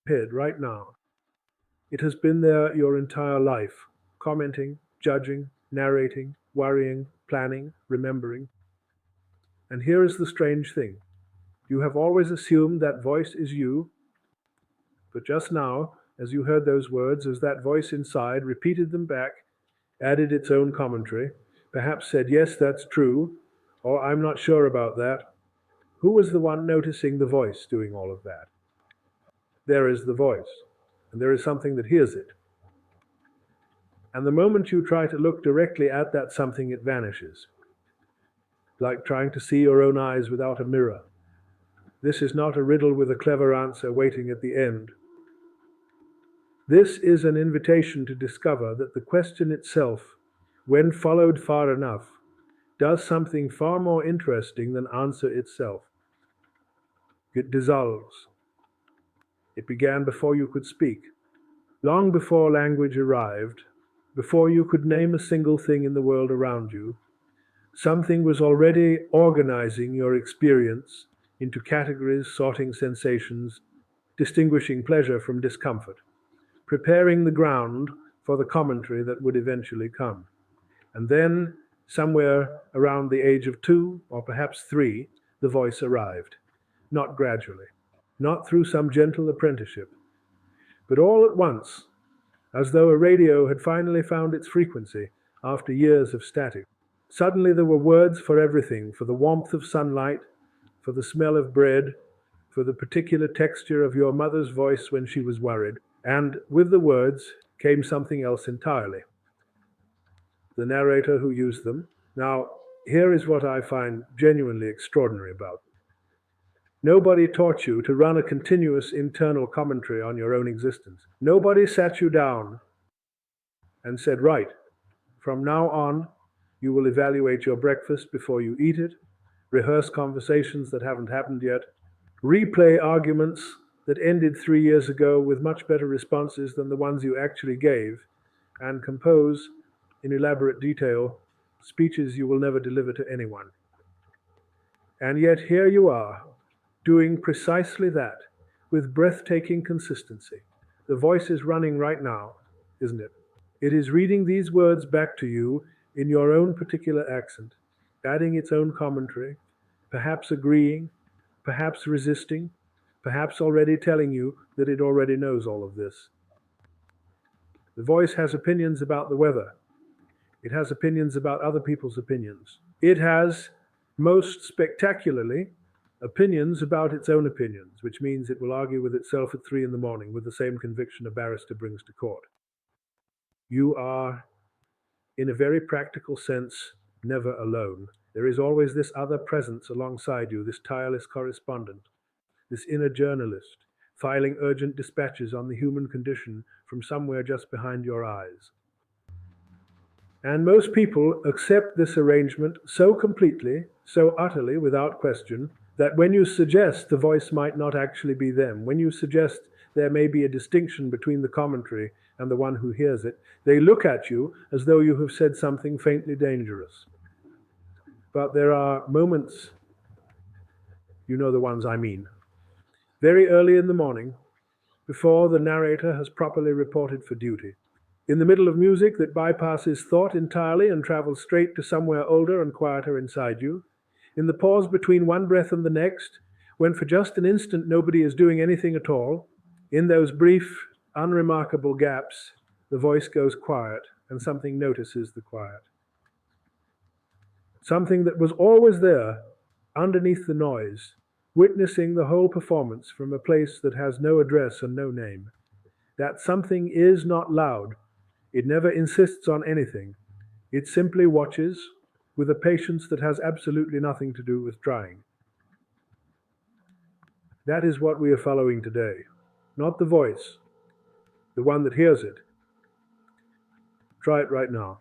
head right now. It has been there your entire life, commenting, judging, narrating, worrying, planning, remembering. And here is the strange thing. You have always assumed that voice is you, but just now, as you heard those words, as that voice inside repeated them back, added its own commentary, perhaps said, "Yes, that's true," or "I'm not sure about that." Who was the one noticing the voice doing all of that? There is the voice, and there is something that hears it. And the moment you try to look directly at that something, it vanishes, like trying to see your own eyes without a mirror. This is not a riddle with a clever answer waiting at the end. This is an invitation to discover that the question itself, when followed far enough, does something far more interesting than answer itself. It dissolves. It began before you could speak, long before language arrived, before you could name a single thing in the world around you. Something was already organizing your experience into categories, sorting sensations, distinguishing pleasure from discomfort, preparing the ground for the commentary that would eventually come. And then, somewhere around the age of 2 or perhaps 3, the voice arrived. Not gradually, not through some gentle apprenticeship, but all at once, as though a radio had finally found its frequency after years of static. Suddenly there were words for everything, for the warmth of sunlight, for the smell of bread, for the particular texture of your mother's voice when she was worried, and with the words came something else entirely. The narrator who used them. Now, here is what I find genuinely extraordinary about them. Nobody taught you to run a continuous internal commentary on your own existence. Nobody sat you down and said, "Right, from now on, you will evaluate your breakfast before you eat it, rehearse conversations that haven't happened yet, replay arguments that ended 3 years ago with much better responses than the ones you actually gave, and compose, in elaborate detail, speeches you will never deliver to anyone." And yet here you are, doing precisely that, with breathtaking consistency. The voice is running right now, isn't it? It is reading these words back to you in your own particular accent, adding its own commentary, perhaps agreeing, perhaps resisting, perhaps already telling you that it already knows all of this. The voice has opinions about the weather. It has opinions about other people's opinions. It has, most spectacularly, opinions about its own opinions, which means it will argue with itself at 3 in the morning with the same conviction a barrister brings to court. You are, in a very practical sense, never alone. There is always this other presence alongside you, this tireless correspondent, this inner journalist, filing urgent dispatches on the human condition from somewhere just behind your eyes. And most people accept this arrangement so completely, so utterly, without question, that when you suggest the voice might not actually be them, when you suggest there may be a distinction between the commentary and the one who hears it, they look at you as though you have said something faintly dangerous. But there are moments, you know the ones I mean, very early in the morning, before the narrator has properly reported for duty, in the middle of music that bypasses thought entirely and travels straight to somewhere older and quieter inside you, in the pause between one breath and the next, when for just an instant nobody is doing anything at all, in those brief, unremarkable gaps, the voice goes quiet and something notices the quiet. Something that was always there, underneath the noise, witnessing the whole performance from a place that has no address and no name. That something is not loud. It never insists on anything. It simply watches with a patience that has absolutely nothing to do with trying. That is what we are following today. Not the voice, the one that hears it. Try it right now.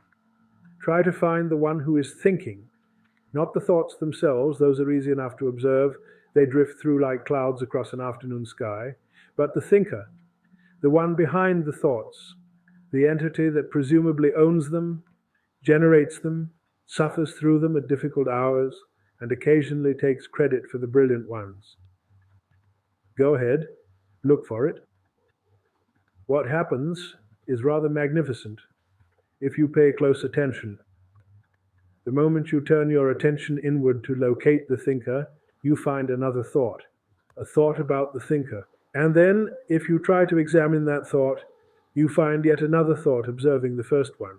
Try to find the one who is thinking, not the thoughts themselves, those are easy enough to observe, they drift through like clouds across an afternoon sky, but the thinker, the one behind the thoughts, the entity that presumably owns them, generates them, suffers through them at difficult hours, and occasionally takes credit for the brilliant ones. Go ahead, look for it. What happens is rather magnificent if you pay close attention. The moment you turn your attention inward to locate the thinker, you find another thought, a thought about the thinker. And then, if you try to examine that thought, you find yet another thought observing the first one.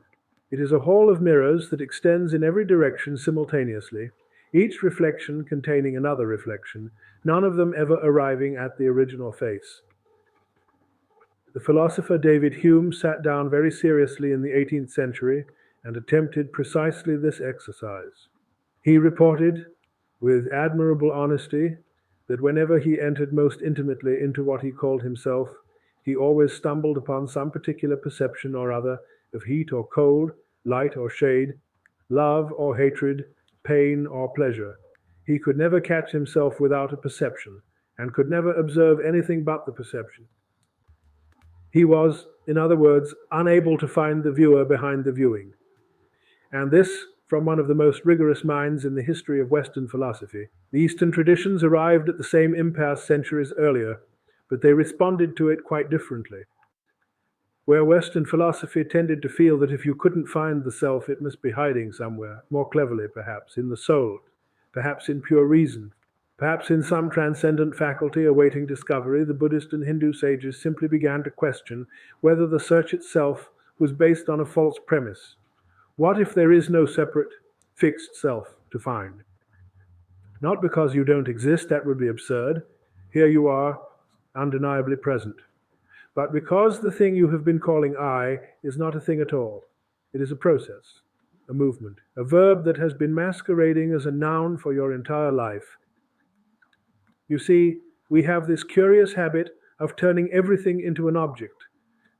It is a hall of mirrors that extends in every direction simultaneously, each reflection containing another reflection, none of them ever arriving at the original face. The philosopher David Hume sat down very seriously in the 18th century and attempted precisely this exercise. He reported, with admirable honesty, that whenever he entered most intimately into what he called himself, he always stumbled upon some particular perception or other of heat or cold, light or shade, love or hatred, pain or pleasure. He could never catch himself without a perception, and could never observe anything but the perception. He was, in other words, unable to find the viewer behind the viewing. And this from one of the most rigorous minds in the history of Western philosophy. The Eastern traditions arrived at the same impasse centuries earlier, but they responded to it quite differently. Where Western philosophy tended to feel that if you couldn't find the self, it must be hiding somewhere, more cleverly perhaps, in the soul, perhaps in pure reason, perhaps in some transcendent faculty awaiting discovery, the Buddhist and Hindu sages simply began to question whether the search itself was based on a false premise. What if there is no separate, fixed self to find? Not because you don't exist, that would be absurd. Here you are, undeniably present. But because the thing you have been calling I is not a thing at all. It is a process, a movement, a verb that has been masquerading as a noun for your entire life. You see, we have this curious habit of turning everything into an object.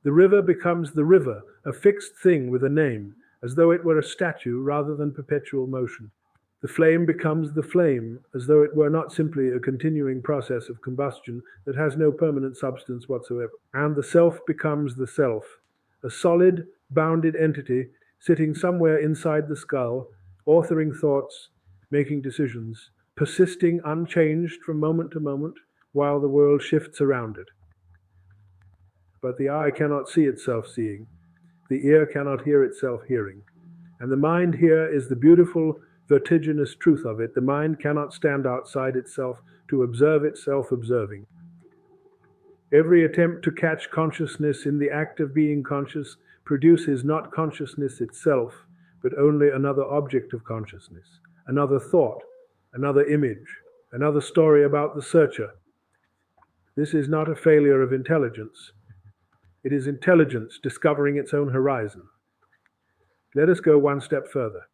The river becomes the river, a fixed thing with a name, as though it were a statue rather than perpetual motion. The flame becomes the flame, as though it were not simply a continuing process of combustion that has no permanent substance whatsoever. And the self becomes the self, a solid, bounded entity sitting somewhere inside the skull, authoring thoughts, making decisions, persisting unchanged from moment to moment while the world shifts around it. But the eye cannot see itself seeing, the ear cannot hear itself hearing. And the mind here is the beautiful, vertiginous truth of it. The mind cannot stand outside itself to observe itself observing. Every attempt to catch consciousness in the act of being conscious produces not consciousness itself, but only another object of consciousness, another thought, another image, another story about the searcher. This is not a failure of intelligence. It is intelligence discovering its own horizon. Let us go one step further.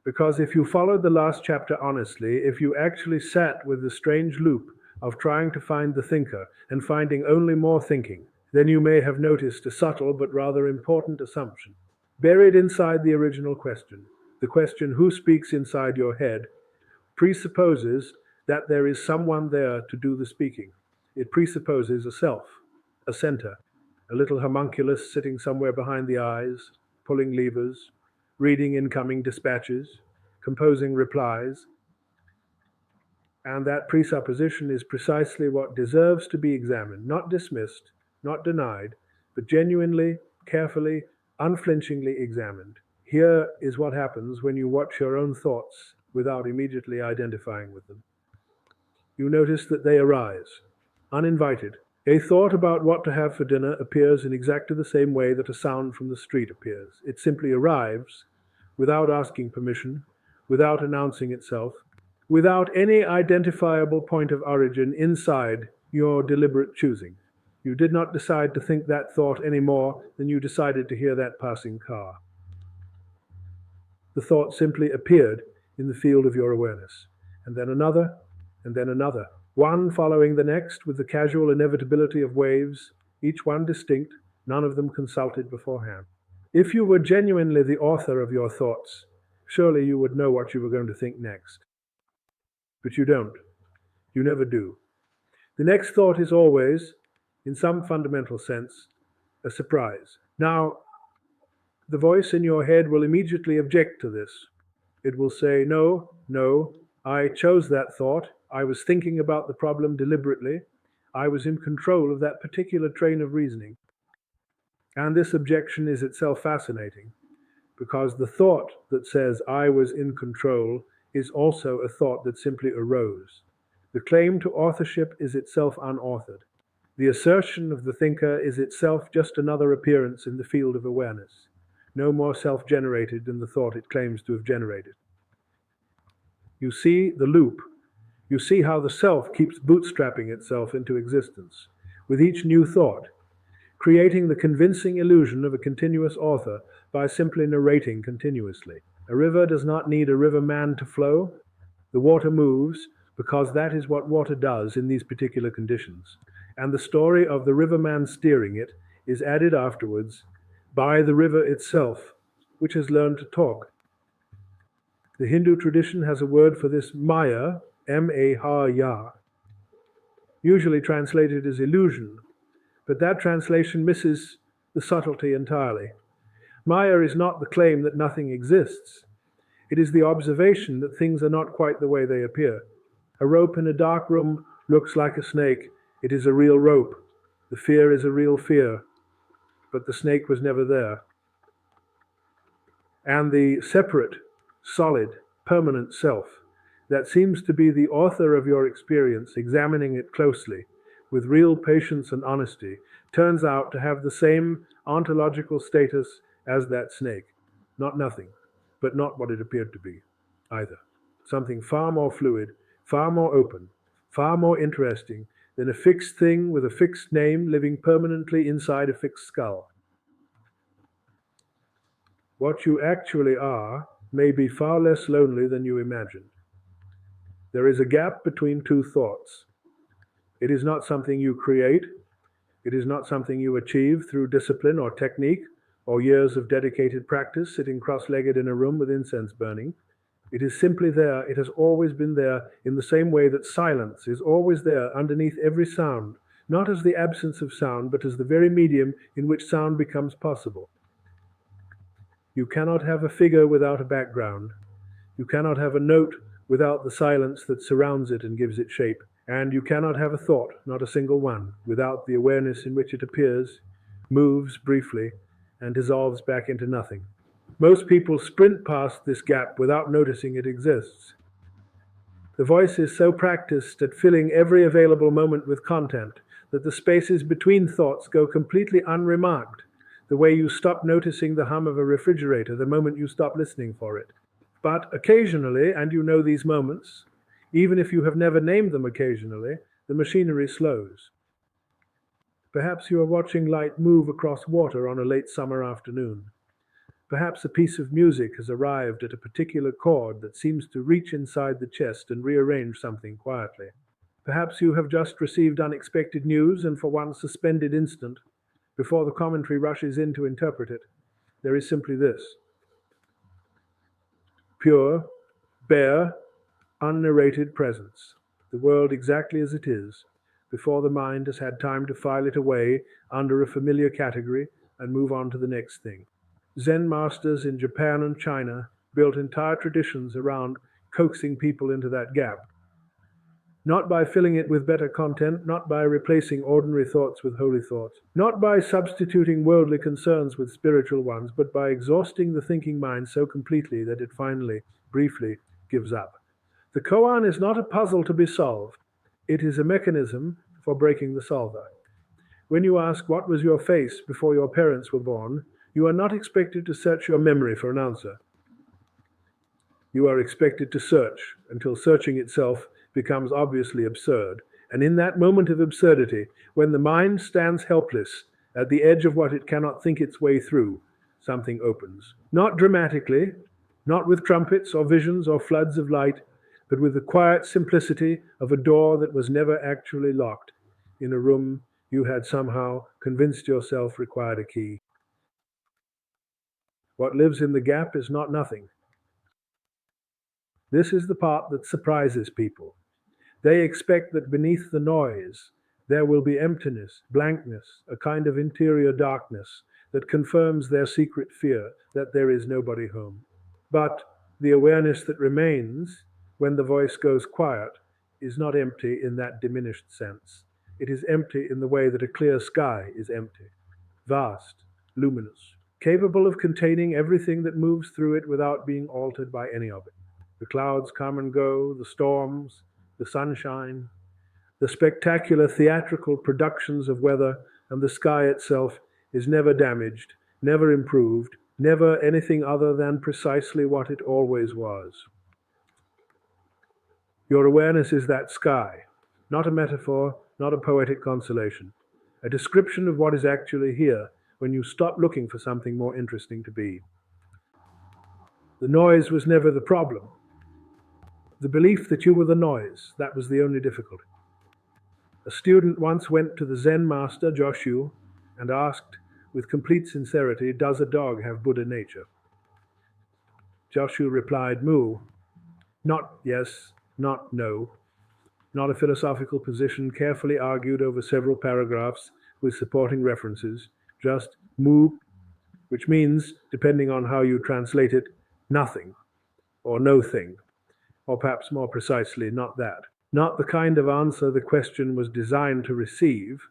Because if you followed the last chapter honestly, if you actually sat with the strange loop of trying to find the thinker and finding only more thinking, then you may have noticed a subtle but rather important assumption. Buried inside the original question, the question who speaks inside your head, presupposes that there is someone there to do the speaking. It presupposes a self, a center, a little homunculus sitting somewhere behind the eyes, pulling levers, reading incoming dispatches, composing replies. And that presupposition is precisely what deserves to be examined, not dismissed, not denied, but genuinely, carefully, unflinchingly examined. Here is what happens when you watch your own thoughts without immediately identifying with them. You notice that they arise, uninvited. A thought about what to have for dinner appears in exactly the same way that a sound from the street appears. It simply arrives without asking permission, without announcing itself, without any identifiable point of origin inside your deliberate choosing. You did not decide to think that thought any more than you decided to hear that passing car. The thought simply appeared in the field of your awareness, and then another, and then another, one following the next with the casual inevitability of waves, each one distinct, none of them consulted beforehand. If you were genuinely the author of your thoughts, surely you would know what you were going to think next. But you don't. You never do. The next thought is always, in some fundamental sense, a surprise. Now, the voice in your head will immediately object to this. It will say, no, no, I chose that thought. I was thinking about the problem deliberately. I was in control of that particular train of reasoning. And this objection is itself fascinating, because the thought that says I was in control is also a thought that simply arose. The claim to authorship is itself unauthored. The assertion of the thinker is itself just another appearance in the field of awareness, no more self generated than the thought it claims to have generated. You see the loop. You see how the self keeps bootstrapping itself into existence with each new thought, creating the convincing illusion of a continuous author by simply narrating continuously. A river does not need a riverman to flow. The water moves because that is what water does in these particular conditions. And the story of the riverman steering it is added afterwards by the river itself, which has learned to talk. The Hindu tradition has a word for this maya, M-A-H-Ya, usually translated as illusion, but that translation misses the subtlety entirely. Maya is not the claim that nothing exists. It is the observation that things are not quite the way they appear. A rope in a dark room looks like a snake. It is a real rope. The fear is a real fear, but the snake was never there. And the separate, solid, permanent self that seems to be the author of your experience, examining it closely, with real patience and honesty, turns out to have the same ontological status as that snake. Not nothing, but not what it appeared to be either. Something far more fluid, far more open, far more interesting than a fixed thing with a fixed name living permanently inside a fixed skull. What you actually are may be far less lonely than you imagined. There is a gap between two thoughts. It is not something you create. It is not something you achieve through discipline or technique or years of dedicated practice sitting cross-legged in a room with incense burning. It is simply there. It has always been there, in the same way that silence is always there underneath every sound, not as the absence of sound, but as the very medium in which sound becomes possible. You cannot have a figure without a background. You cannot have a note without the silence that surrounds it and gives it shape. And you cannot have a thought, not a single one, without the awareness in which it appears, moves briefly, and dissolves back into nothing. Most people sprint past this gap without noticing it exists. The voice is so practiced at filling every available moment with content that the spaces between thoughts go completely unremarked, the way you stop noticing the hum of a refrigerator the moment you stop listening for it. But occasionally, and you know these moments, even if you have never named them occasionally, the machinery slows. Perhaps you are watching light move across water on a late summer afternoon. Perhaps a piece of music has arrived at a particular chord that seems to reach inside the chest and rearrange something quietly. Perhaps you have just received unexpected news, and for one suspended instant, before the commentary rushes in to interpret it, there is simply this: pure, bare, unnarrated presence, the world exactly as it is, before the mind has had time to file it away under a familiar category and move on to the next thing. Zen masters in Japan and China built entire traditions around coaxing people into that gap. Not by filling it with better content, not by replacing ordinary thoughts with holy thoughts, not by substituting worldly concerns with spiritual ones, but by exhausting the thinking mind so completely that it finally, briefly, gives up. The koan is not a puzzle to be solved. It is a mechanism for breaking the solver. When you ask, what was your face before your parents were born, you are not expected to search your memory for an answer. You are expected to search until searching itself becomes obviously absurd. And in that moment of absurdity, when the mind stands helpless at the edge of what it cannot think its way through, something opens. Not dramatically, not with trumpets or visions or floods of light, but with the quiet simplicity of a door that was never actually locked in a room you had somehow convinced yourself required a key. What lives in the gap is not nothing. This is the part that surprises people. They expect that beneath the noise there will be emptiness, blankness, a kind of interior darkness that confirms their secret fear that there is nobody home. But the awareness that remains when the voice goes quiet is not empty in that diminished sense. It is empty in the way that a clear sky is empty. Vast, luminous, capable of containing everything that moves through it without being altered by any of it. The clouds come and go, the storms, the sunshine, the spectacular theatrical productions of weather, and the sky itself is never damaged, never improved, never anything other than precisely what it always was. Your awareness is that sky, not a metaphor, not a poetic consolation, a description of what is actually here when you stop looking for something more interesting to be. The noise was never the problem. The belief that you were the noise, that was the only difficulty. A student once went to the Zen master, Joshu, and asked with complete sincerity, "Does a dog have Buddha nature?" Joshu replied, "Mu, not yes, not no." Not a philosophical position carefully argued over several paragraphs with supporting references, just mu, which means, depending on how you translate it, nothing, or no thing, or perhaps more precisely, not that. Not the kind of answer the question was designed to receive,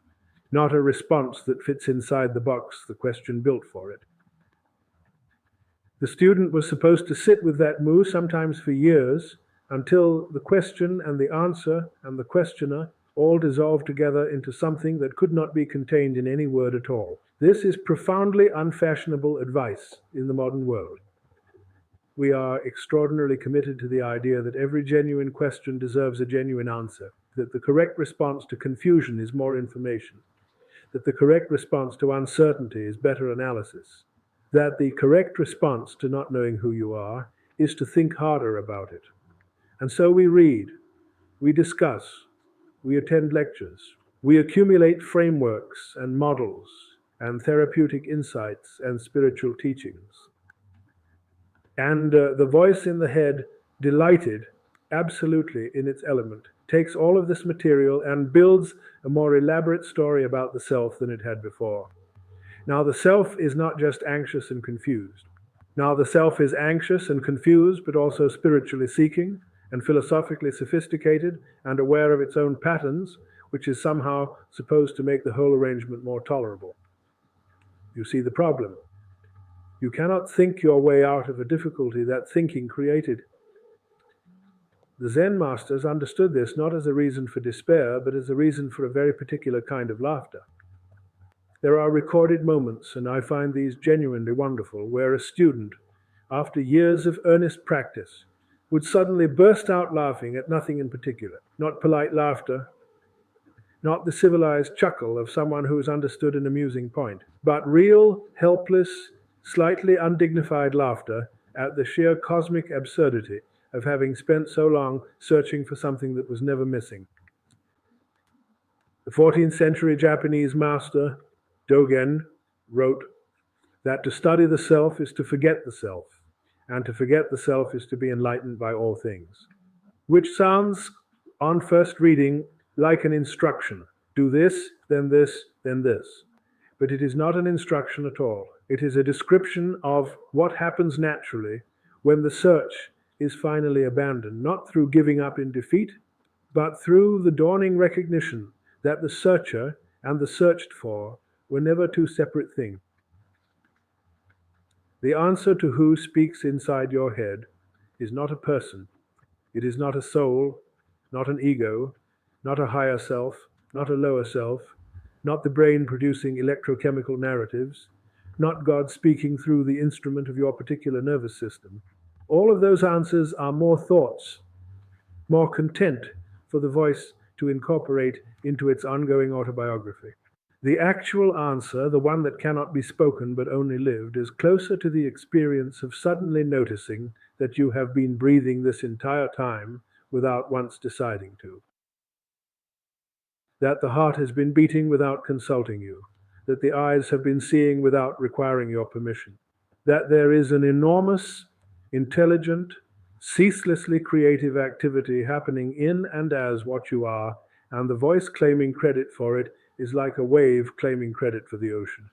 not a response that fits inside the box the question built for it. The student was supposed to sit with that mu, sometimes for years, until the question and the answer and the questioner all dissolved together into something that could not be contained in any word at all. This is profoundly unfashionable advice in the modern world. We are extraordinarily committed to the idea that every genuine question deserves a genuine answer, that the correct response to confusion is more information, that the correct response to uncertainty is better analysis, that the correct response to not knowing who you are is to think harder about it. And so we read, we discuss, we attend lectures, we accumulate frameworks and models and therapeutic insights and spiritual teachings. And the voice in the head, delighted absolutely in its element, takes all of this material and builds a more elaborate story about the self than it had before. Now, the self is not just anxious and confused. Now, the self is anxious and confused, but also spiritually seeking and philosophically sophisticated and aware of its own patterns, which is somehow supposed to make the whole arrangement more tolerable. You see the problem. You cannot think your way out of a difficulty that thinking created. The Zen masters understood this not as a reason for despair, but as a reason for a very particular kind of laughter. There are recorded moments, and I find these genuinely wonderful, where a student, after years of earnest practice, would suddenly burst out laughing at nothing in particular, not polite laughter, not the civilized chuckle of someone who has understood an amusing point, but real, helpless, slightly undignified laughter at the sheer cosmic absurdity of having spent so long searching for something that was never missing. The 14th century Japanese master, Dogen, wrote that to study the self is to forget the self, and to forget the self is to be enlightened by all things. Which sounds, on first reading, like an instruction. Do this, then this, then this. But it is not an instruction at all. It is a description of what happens naturally when the search is finally abandoned, not through giving up in defeat, but through the dawning recognition that the searcher and the searched for were never two separate things. The answer to who speaks inside your head is not a person. It is not a soul, not an ego, not a higher self, not a lower self, not the brain producing electrochemical narratives, not God speaking through the instrument of your particular nervous system. All of those answers are more thoughts, more content for the voice to incorporate into its ongoing autobiography. The actual answer, the one that cannot be spoken but only lived, is closer to the experience of suddenly noticing that you have been breathing this entire time without once deciding to. That the heart has been beating without consulting you, that the eyes have been seeing without requiring your permission, that there is an enormous, intelligent, ceaselessly creative activity happening in and as what you are, and the voice claiming credit for it is like a wave claiming credit for the ocean.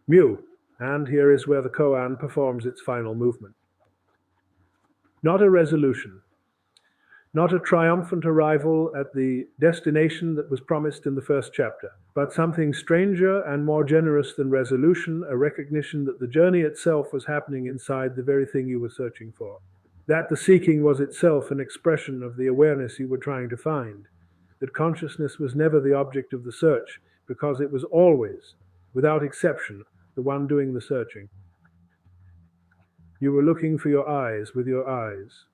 Mu, and here is where the koan performs its final movement. Not a resolution, not a triumphant arrival at the destination that was promised in the first chapter, but something stranger and more generous than resolution, a recognition that the journey itself was happening inside the very thing you were searching for. That the seeking was itself an expression of the awareness you were trying to find. That consciousness was never the object of the search, because it was always, without exception, the one doing the searching. You were looking for your eyes with your eyes.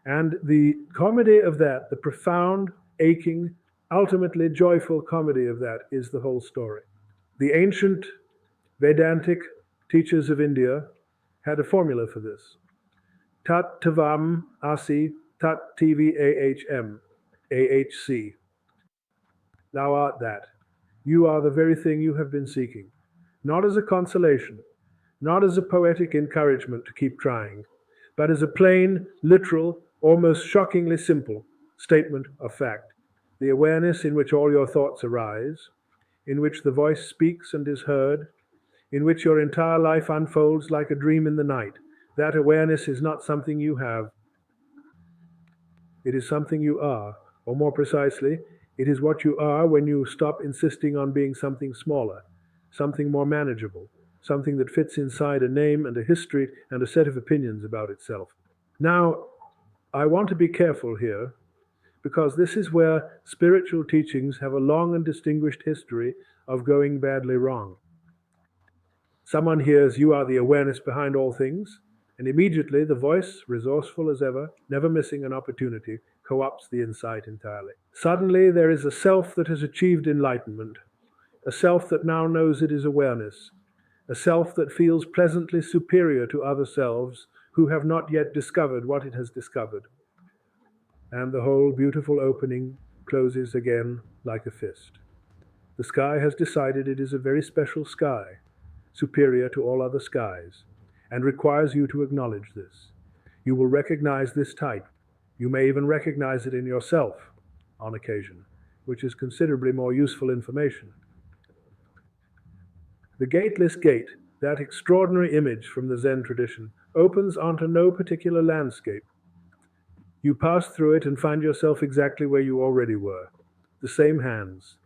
And the comedy of that, the profound, aching, ultimately joyful comedy of that, is the whole story. The ancient Vedantic teachers of India had a formula for this. Tat tavam asi tat tvahm, AHC. Thou art that. You are the very thing you have been seeking. Not as a consolation, not as a poetic encouragement to keep trying, but as a plain, literal, almost shockingly simple statement of fact. The awareness in which all your thoughts arise, in which the voice speaks and is heard, in which your entire life unfolds like a dream in the night. That awareness is not something you have. It is something you are, or more precisely, it is what you are when you stop insisting on being something smaller, something more manageable, something that fits inside a name and a history and a set of opinions about itself. Now, I want to be careful here, because this is where spiritual teachings have a long and distinguished history of going badly wrong. Someone hears, "You are the awareness behind all things," and immediately the voice, resourceful as ever, never missing an opportunity, co-opts the insight entirely. Suddenly there is a self that has achieved enlightenment, a self that now knows it is awareness, a self that feels pleasantly superior to other selves who have not yet discovered what it has discovered. And the whole beautiful opening closes again like a fist. The sky has decided it is a very special sky, superior to all other skies, and requires you to acknowledge this. You will recognize this type. You may even recognize it in yourself on occasion, which is considerably more useful information. The gateless gate, that extraordinary image from the Zen tradition, opens onto no particular landscape. You pass through it and find yourself exactly where you already were. The same hands,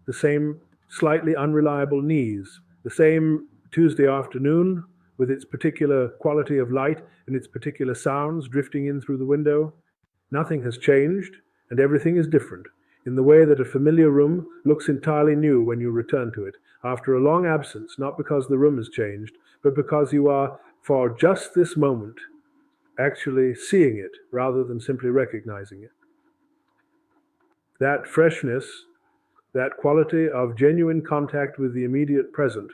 the same slightly unreliable knees, the same Tuesday afternoon with its particular quality of light and its particular sounds drifting in through the window. Nothing has changed, and everything is different, in the way that a familiar room looks entirely new when you return to it, after a long absence, not because the room has changed, but because you are, for just this moment, actually seeing it rather than simply recognizing it. That freshness, that quality of genuine contact with the immediate present,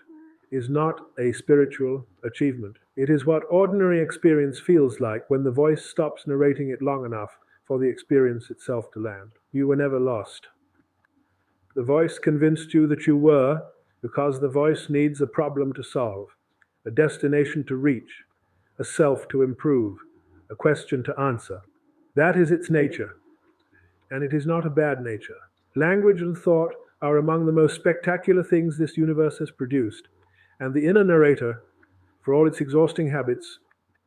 is not a spiritual achievement. It is what ordinary experience feels like when the voice stops narrating it long enough for the experience itself to land. You were never lost. The voice convinced you that you were, because the voice needs a problem to solve, a destination to reach, a self to improve, a question to answer. That is its nature, and it is not a bad nature. Language and thought are among the most spectacular things this universe has produced, and the inner narrator, for all its exhausting habits,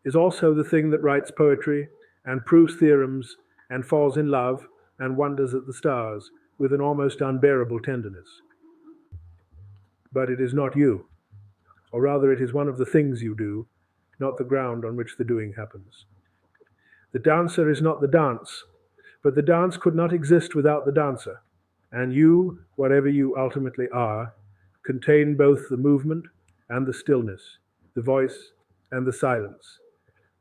is also the thing that writes poetry and proves theorems and falls in love and wonders at the stars with an almost unbearable tenderness. But it is not you, or rather it is one of the things you do, not the ground on which the doing happens. The dancer is not the dance, but the dance could not exist without the dancer, and you, whatever you ultimately are, contain both the movement and the stillness, the voice and the silence,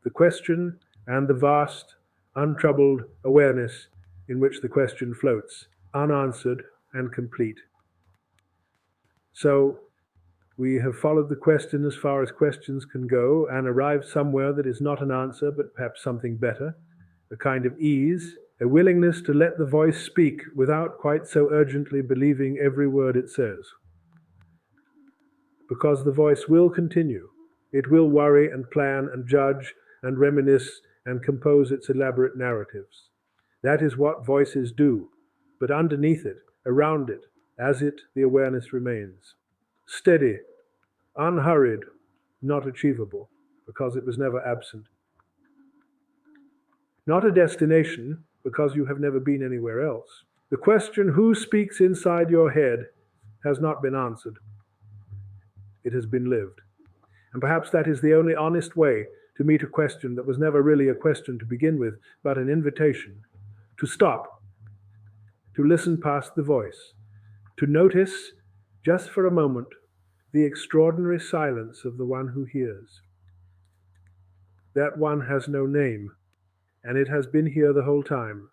the question and the vast, untroubled awareness in which the question floats, unanswered and complete. So, we have followed the question as far as questions can go and arrived somewhere that is not an answer, but perhaps something better, a kind of ease, a willingness to let the voice speak without quite so urgently believing every word it says. Because the voice will continue. It will worry and plan and judge and reminisce and compose its elaborate narratives. That is what voices do. But underneath it, around it, as it, the awareness remains. Steady, unhurried, not achievable, because it was never absent. not a destination, because you have never been anywhere else. The question, who speaks inside your head, has not been answered. It has been lived. And perhaps that is the only honest way to meet a question that was never really a question to begin with, but an invitation to stop, to listen past the voice, to notice, just for a moment, the extraordinary silence of the one who hears. That one has no name, and it has been here the whole time.